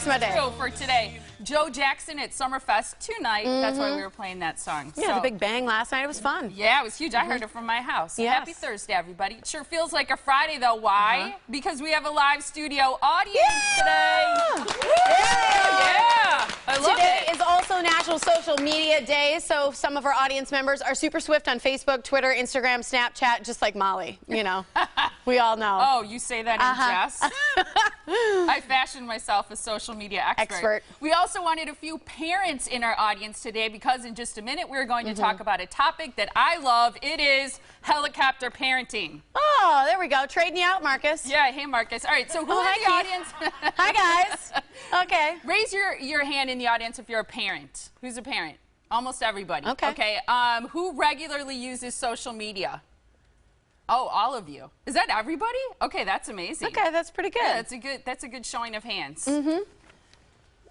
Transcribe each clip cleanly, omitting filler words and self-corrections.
Christmas Day. So for today, Joe Jackson at Summerfest tonight. That's why we were playing that song. Yeah, the big bang last night. It was fun. Yeah, it was huge. I heard it from my house. Yes. Happy Thursday, everybody. It sure feels like a Friday, though. Why? Because we have a live studio audience today. Yeah! I love Today it. is also National Social Media Day, so some of our audience members are super swift on Facebook, Twitter, Instagram, Snapchat, just like Molly. You know, we all know. Oh, you say that in jest? I fashioned myself a social media expert. We also wanted a few parents in our audience today because in just a minute we're going to talk about a topic that I love. It is helicopter parenting. Oh, there we go. Trading you out, Marcus. Yeah, hey Marcus. All right, so who in the audience? Hi, guys. Okay. Raise your hand in the audience if you're a parent. Who's a parent? Almost everybody. Okay. Okay. Who regularly uses social media? Oh, all of you. Is that everybody? Okay, that's amazing. Okay, that's pretty good. Yeah, that's a good showing of hands.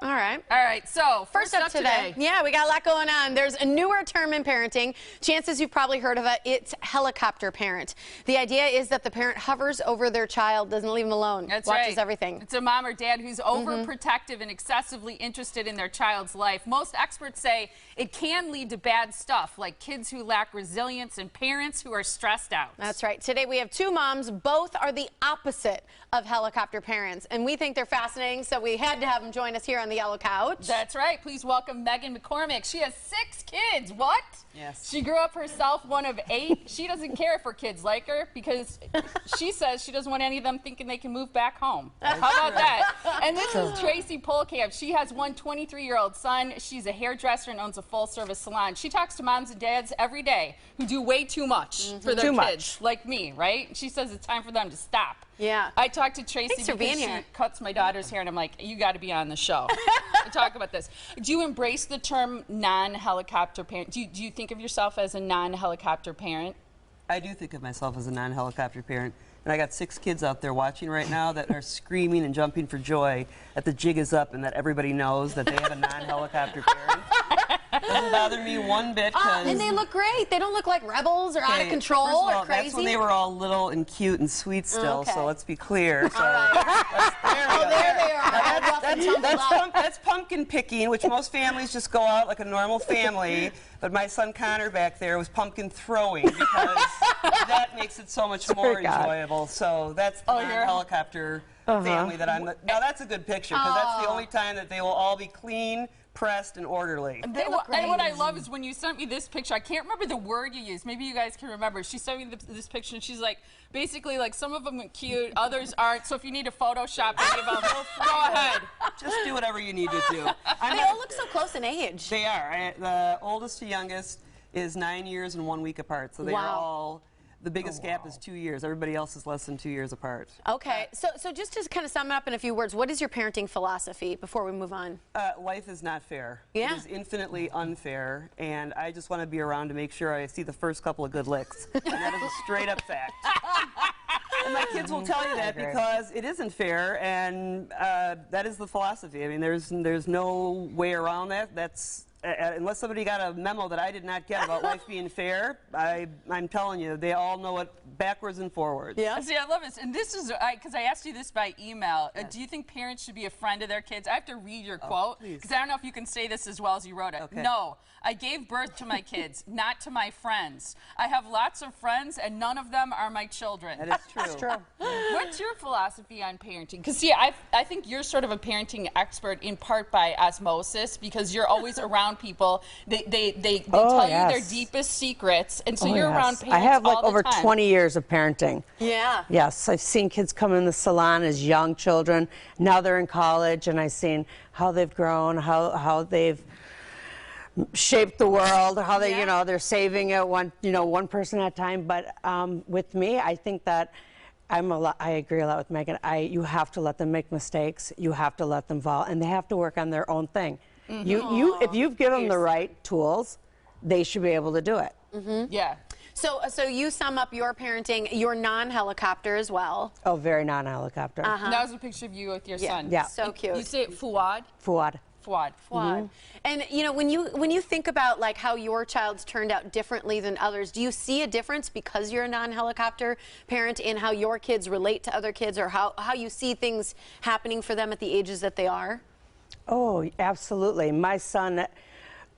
All right. All right, so First up today. Yeah, we got a lot going on. There's a newer term in parenting. Chances you've probably heard of it. It's helicopter parent. The idea is that the parent hovers over their child, doesn't leave them alone. That's watches right. everything. It's a mom or dad who's overprotective and excessively interested in their child's life. Most experts say it can lead to bad stuff, like kids who lack resilience and parents who are stressed out. That's right. Today we have two moms. Both are the opposite of helicopter parents, and we think they're fascinating, so we had to have them join us here on the Yellow Couch. That's right. Please welcome McCormick. She has 6 kids. What? Yes. She grew up herself, one of 8. She doesn't care if her kids like her because she says she doesn't want any of them thinking they can move back home. How about that? And this is Tracy Polkamp. She has one 23-year-old son. She's a hairdresser and owns a full-service salon. She talks to moms and dads every day who do way too much for their kids, like me, right? She says it's time for them to stop. Yeah. I talked to Tracy Thanks for because being she here. cuts my daughter's hair, and I'm like, you got to be on the show to talk about this. Do you embrace the term non-helicopter parent? Do you think of yourself as a non-helicopter parent? I do think of myself as a non-helicopter parent. And I got 6 kids out there watching right now that are screaming and jumping for joy that the jig is up and that everybody knows that they have a non-helicopter parent. Doesn't bother me one bit. And they look great. They don't look like rebels or out of control first of all, or crazy. that's when they were all little and cute and sweet still, so let's be clear. So There they are. That's pumpkin picking, which most families just go out like a normal family. But my son Connor back there was pumpkin throwing because that makes it so much more enjoyable. So that's the helicopter family that I'm. Now that's a good picture because that's the only time that they will all be clean, pressed, and orderly. And what I love is when you sent me this picture, I can't remember the word you used. Maybe you guys can remember. She sent me this picture, and she's like, basically, like, some of them are cute, others aren't. So if you need to Photoshop any of them, go ahead. Just do whatever you need to do. They all look so close in age. They are. The oldest to youngest is 9 years and 1 week apart. So they are all. The biggest gap is 2 years. Everybody else is less than 2 years apart. Okay, so just to kind of sum it up in a few words, what is your parenting philosophy before we move on? Life is not fair. Yeah. It is infinitely unfair, and I just want to be around to make sure I see the first couple of good licks. And that is a straight up fact. And my kids will tell you that because it isn't fair, and that is the philosophy. I mean, there's no way around that. That's unless somebody got a memo that I did not get about life being fair, I'm telling you, they all know it backwards and forwards. Yeah. See, I love this. And this is, because I asked you this by email. Do you think parents should be a friend of their kids? I have to read your quote, because I don't know if you can say this as well as you wrote it. Okay. No, I gave birth to my kids, not to my friends. I have lots of friends, and none of them are my children. That is true. That's true. What's your philosophy on parenting? Because, see, I think you're sort of a parenting expert in part by osmosis, because you're always around people. They tell you their deepest secrets, and so you're around parents I have like all the over time. 20 years of parenting. Yeah. Yes, I've seen kids come in the salon as young children. Now they're in college, and I've seen how they've grown, how they've shaped the world, how they, you know, they're saving it one person at a time. But with me, I think that I agree a lot with Megan. You have to let them make mistakes. You have to let them fall, and they have to work on their own thing. If you've given them the right tools, they should be able to do it. Yeah. So you sum up your parenting, you're non-helicopter as well. Oh, very non-helicopter. That was a picture of you with your son. Yeah. So cute. You say it Fuad? Fuad. Fuad. Fuad. And you know, when you think about like how your child's turned out differently than others, do you see a difference because you're a non-helicopter parent in how your kids relate to other kids, or how you see things happening for them at the ages that they are? Oh, absolutely. My son,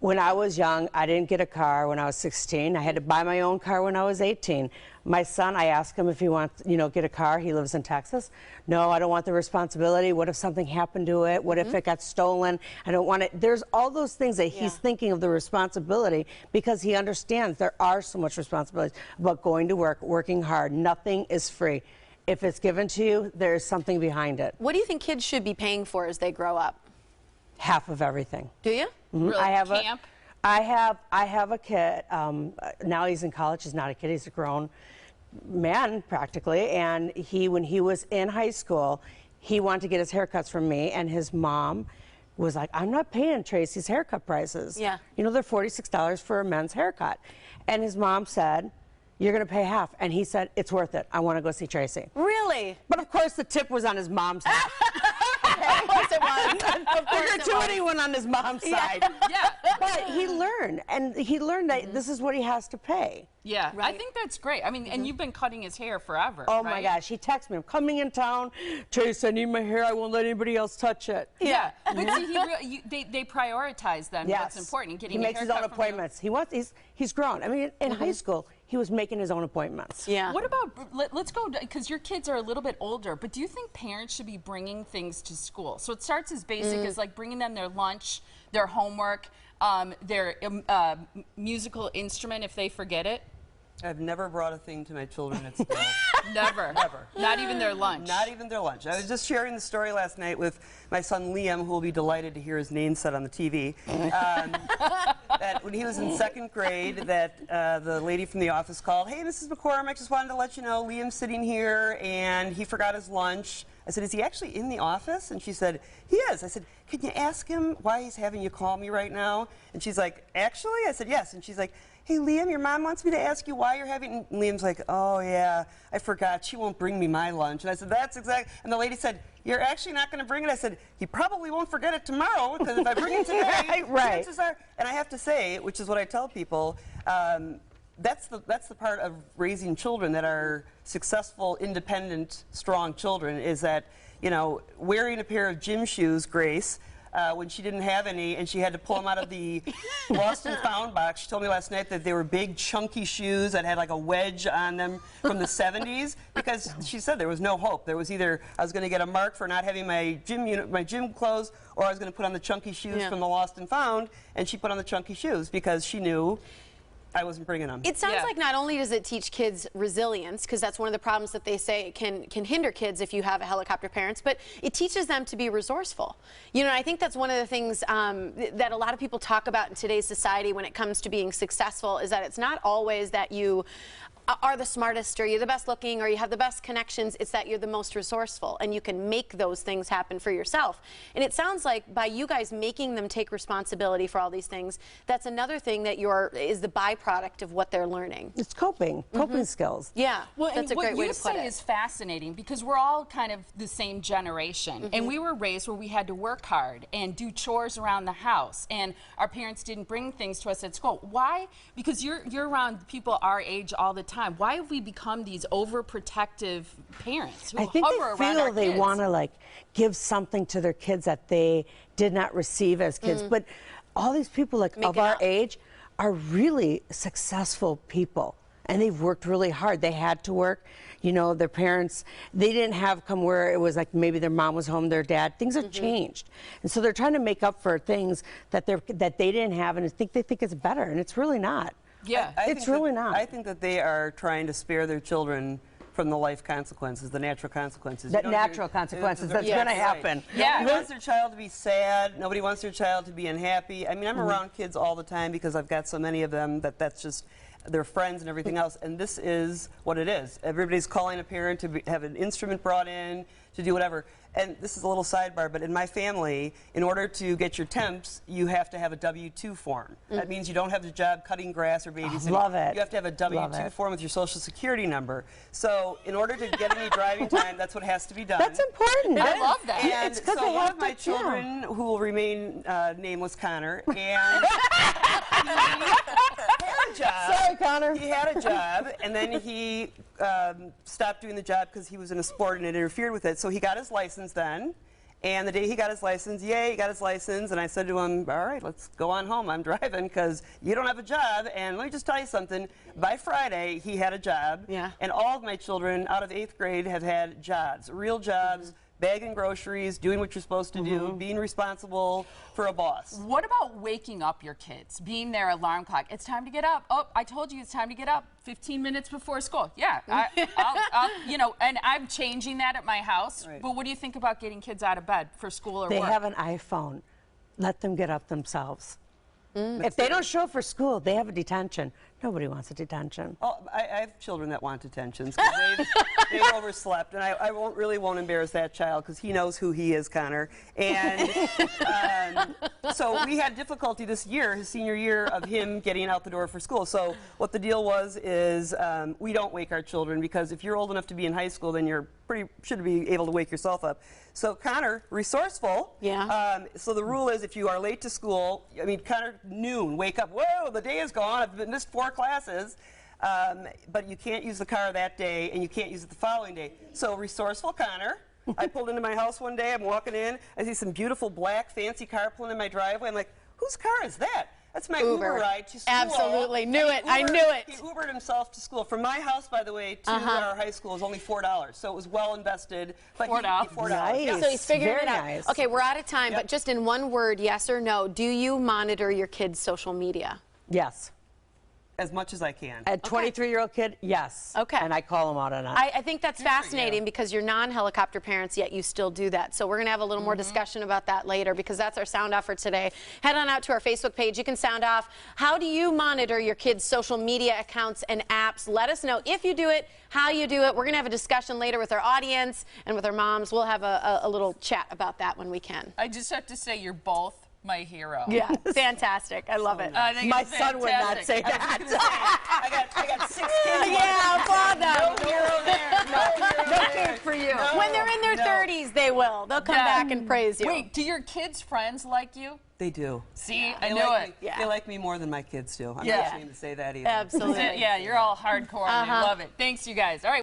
when I was young, I didn't get a car when I was 16. I had to buy my own car when I was 18. My son, I asked him if he wants, get a car. He lives in Texas. No, I don't want the responsibility. What if something happened to it? What if it got stolen? I don't want it. There's all those things that he's thinking of the responsibility because he understands there are so much responsibilities about going to work, working hard. Nothing is free. If it's given to you, there's something behind it. What do you think kids should be paying for as they grow up? Half of everything. Do you? Mm-hmm. Really? I have Camp? I have a kid. Now he's in college. He's not a kid. He's a grown man practically. And when he was in high school, he wanted to get his haircuts from me, and his mom was like, "I'm not paying Tracy's haircut prices. Yeah. They're $46 for a men's haircut." And his mom said, "You're going to pay half." And he said, "It's worth it. I want to go see Tracy." Really? But of course, the tip was on his mom's side. Of course it was. Of The course it gratuity was. went on his mom's side. Yeah. But he learned, and he learned that this is what he has to pay. Yeah, I Right. think that's great. I mean, and you've been cutting his hair forever. Oh right? my gosh, he texts me, "I'm coming in town. Trace, I need my hair. I won't let anybody else touch it." Yeah, but see, they prioritize then Yes. what's important. Getting He a makes his own haircut from you. appointments. He's grown. I mean, in high school, he was making his own appointments. Yeah. What about, let's go, because your kids are a little bit older, but do you think parents should be bringing things to school? So it starts as basic as like bringing them their lunch, their homework, their musical instrument if they forget it. I've never brought a thing to my children at school. Never. Never. Not even their lunch. Not even their lunch. I was just sharing the story last night with my son Liam, who will be delighted to hear his name said on the TV. That when he was in second grade, that the lady from the office called, "Hey, Mrs. McCormick, just wanted to let you know Liam's sitting here and he forgot his lunch." I said, "Is he actually in the office?" And she said, "He is." I said, "Can you ask him why he's having you call me right now?" And she's like, "Actually?" I said, "Yes." And she's like, "Hey, Liam, your mom wants me to ask you why you're having..." And Liam's like, "Oh, yeah, I forgot. She won't bring me my lunch." And I said, "That's exact..." And the lady said, "You're actually not going to bring it?" I said, "He probably won't forget it tomorrow, because if I bring it today, Right. chances are..." And I have to say, which is what I tell people, that's the part of raising children that are successful, independent, strong children, is that, wearing a pair of gym shoes, Grace, when she didn't have any and she had to pull them out of the lost and found box. She told me last night that they were big, chunky shoes that had like a wedge on them from the 70s, because she said there was no hope. There was either I was going to get a mark for not having my gym clothes, or I was going to put on the chunky shoes from the lost and found, and she put on the chunky shoes because she knew I wasn't bringing them. It sounds like not only does it teach kids resilience, because that's one of the problems that they say can hinder kids if you have a helicopter parents, but it teaches them to be resourceful. I think that's one of the things that a lot of people talk about in today's society when it comes to being successful, is that it's not always that you are the smartest, or you're the best looking, or you have the best connections. It's that you're the most resourceful, and you can make those things happen for yourself. And it sounds like by you guys making them take responsibility for all these things, that's another thing that is the byproduct of what they're learning. It's coping skills. Yeah, Well, that's a great way to put what you say it. is fascinating, because we're all kind of the same generation, and we were raised where we had to work hard and do chores around the house, and our parents didn't bring things to us at school. Why? Because you're around people our age all the time. Why have we become these overprotective parents who I think hover they around our feel they kids? want to give something to their kids that they did not receive as kids. But all these people of Making our up. age are really successful people, and they've worked really hard. They had to work. Their parents, they didn't have come where it was like maybe their mom was home, their dad. Things have changed, and so they're trying to make up for things that they didn't have, and they think it's better, and it's really not. Yeah. It's really not. I think that they are trying to spare their children from the life consequences, the natural consequences. That natural consequences, that's Yes, going to right. happen. Yeah. Nobody wants their child to be sad. Nobody wants their child to be unhappy. I mean, I'm around kids all the time because I've got so many of them that's just their friends and everything else. And this is what it is. Everybody's calling a parent to have an instrument brought in, to do whatever. And this is a little sidebar, but in my family, in order to get your temps, you have to have a W-2 form. That means you don't have the job cutting grass or babysitting. Love it. You have to have a W-2 form with your social security number. So in order to get any driving time, that's what has to be done. That's important. I love that. And It's 'cause so they one have of my to- children, who will remain nameless, Connor, and he had a job. Sorry, Connor. He had a job, and then he stopped doing the job because he was in a sport and it interfered with it. So he got his license then, And the day he got his license, yay, he got his license. And I said to him, all right, let's go on home. I'm driving because you don't have a job. And let me just tell you something. By Friday, he had a job. Yeah. And all of my children out of 8th grade have had jobs, real jobs, bagging groceries, doing what you're supposed to do, being responsible for a boss. What about waking up your kids, being their alarm clock? It's time to get up. Oh, I told you it's time to get up 15 minutes before school. Yeah, I'll, you know, and I'm changing that at my house. Right. But what do you think about getting kids out of bed for school or They work? have an iPhone. Let them get up themselves. If they don't show up for school, they have a detention. Nobody wants a detention. Oh, I have children that want detentions because they've overslept, and I won't embarrass that child because he knows who he is, Connor. And so we had difficulty this year, his senior year, of him getting out the door for school. So what the deal was is we don't wake our children because if you're old enough to be in high school, then you're should be able to wake yourself up. So Connor, resourceful. Yeah. So the rule is if you are late to school, I mean, Connor, noon, wake up, whoa, the day is gone, I've missed 4 classes. But you can't use the car that day and you can't use it the following day. So resourceful Connor. I pulled into my house one day, I'm walking in, I see some beautiful black fancy car pulling in my driveway. I'm like, whose car is that? That's my Uber ride to school. Absolutely. Knew it. I knew it. He Ubered himself to school. From my house, by the way, to our high school is only $4. So it was well invested. But $4. $4. Nice. Yeah. So he's figuring Very it out. nice. Okay, we're out of time, Yep. but just in one word, yes or no, do you monitor your kids' social media? Yes. As much as I can. A 23-year-old kid, yes. Okay. And I call them out on it. I think that's fascinating because you're non-helicopter parents, yet you still do that. So we're going to have a little more discussion about that later because that's our sound off for today. Head on out to our Facebook page. You can sound off. How do you monitor your kids' social media accounts and apps? Let us know if you do it, how you do it. We're going to have a discussion later with our audience and with our moms. We'll have a little chat about that when we can. I just have to say, you're both my hero. Yeah, fantastic. I love it. I think My it's son would not fantastic. say that. I got 6 kids. Yeah, applaud them. No cake for you. When they're in their 30s, they will. They'll come back and praise you. Wait, do your kids' friends like you? They do. See, I They knew like it. me. Yeah. They like me more than my kids do. I'm Yeah. not ashamed to say that either. Absolutely. Yeah, you're all hardcore and I love it. Thanks, you guys. All right.